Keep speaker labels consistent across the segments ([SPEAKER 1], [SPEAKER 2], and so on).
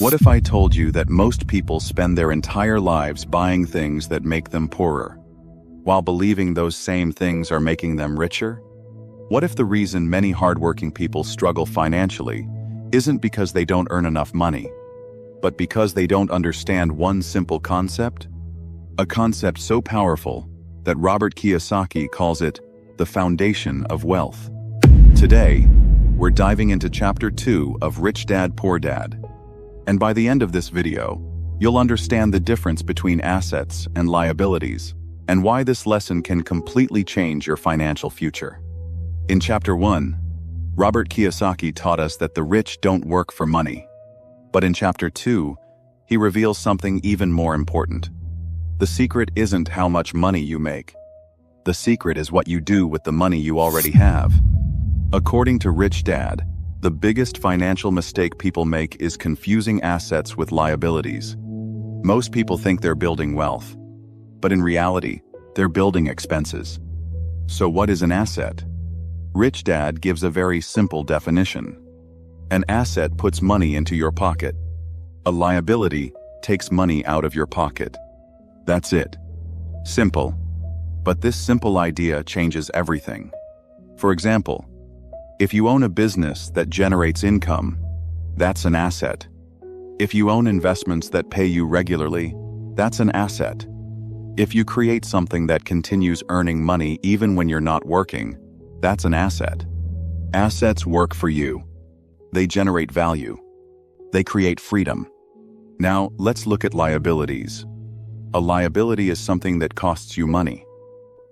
[SPEAKER 1] What if I told you that most people spend their entire lives buying things that make them poorer, while believing those same things are making them richer? What if the reason many hardworking people struggle financially isn't because they don't earn enough money, but because they don't understand one simple concept? A concept so powerful that Robert Kiyosaki calls it the foundation of wealth. Today, we're diving into Chapter 2 of Rich Dad, Poor Dad. And by the end of this video, you'll understand the difference between assets and liabilities, and why this lesson can completely change your financial future. In Chapter 1, Robert Kiyosaki taught us that the rich don't work for money. But in Chapter 2, he reveals something even more important. The secret isn't how much money you make. The secret is what you do with the money you already have. According to Rich Dad, the biggest financial mistake people make is confusing assets with liabilities. Most people think they're building wealth, but in reality, they're building expenses. So what is an asset? Rich Dad gives a very simple definition. An asset puts money into your pocket. A liability takes money out of your pocket. That's it. Simple. But this simple idea changes everything. For example, if you own a business that generates income, that's an asset. If you own investments that pay you regularly, that's an asset. If you create something that continues earning money even when you're not working, that's an asset. Assets work for you. They generate value. They create freedom. Now, let's look at liabilities. A liability is something that costs you money.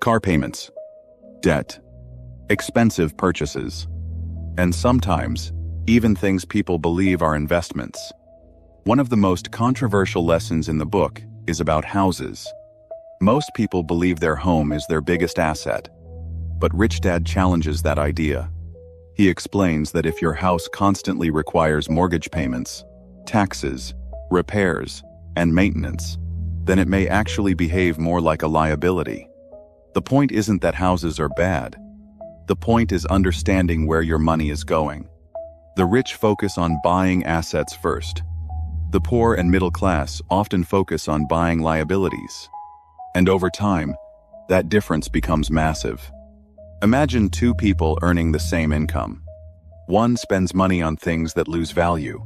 [SPEAKER 1] Car payments, debt, expensive purchases, and sometimes, even things people believe are investments. One of the most controversial lessons in the book is about houses. Most people believe their home is their biggest asset, but Rich Dad challenges that idea. He explains that if your house constantly requires mortgage payments, taxes, repairs, and maintenance, then it may actually behave more like a liability. The point isn't that houses are bad. The point is understanding where your money is going. The rich focus on buying assets first. The poor and middle class often focus on buying liabilities. And over time, that difference becomes massive. Imagine two people earning the same income. One spends money on things that lose value.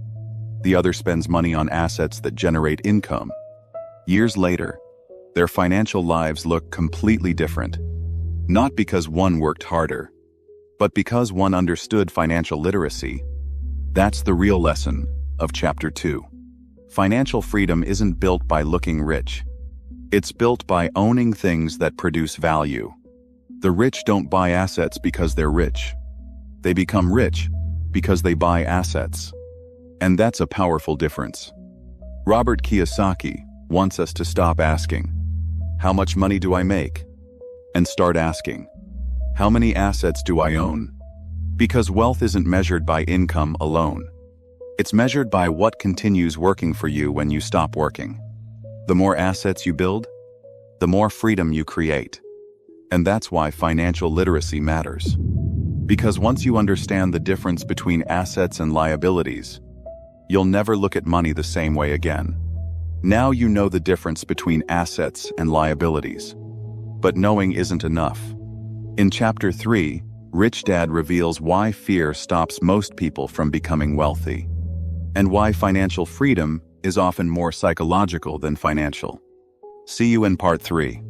[SPEAKER 1] The other spends money on assets that generate income. Years later, their financial lives look completely different. Not because one worked harder, but because one understood financial literacy. That's the real lesson of Chapter 2. Financial freedom isn't built by looking rich. It's built by owning things that produce value. The rich don't buy assets because they're rich. They become rich because they buy assets. And that's a powerful difference. Robert Kiyosaki wants us to stop asking, "How much money do I make?" and start asking, "How many assets do I own?" Because wealth isn't measured by income alone. It's measured by what continues working for you when you stop working. The more assets you build, the more freedom you create. And that's why financial literacy matters. Because once you understand the difference between assets and liabilities, you'll never look at money the same way again. Now you know the difference between assets and liabilities. But knowing isn't enough. In Chapter 3, Rich Dad reveals why fear stops most people from becoming wealthy, and why financial freedom is often more psychological than financial. See you in Part 3.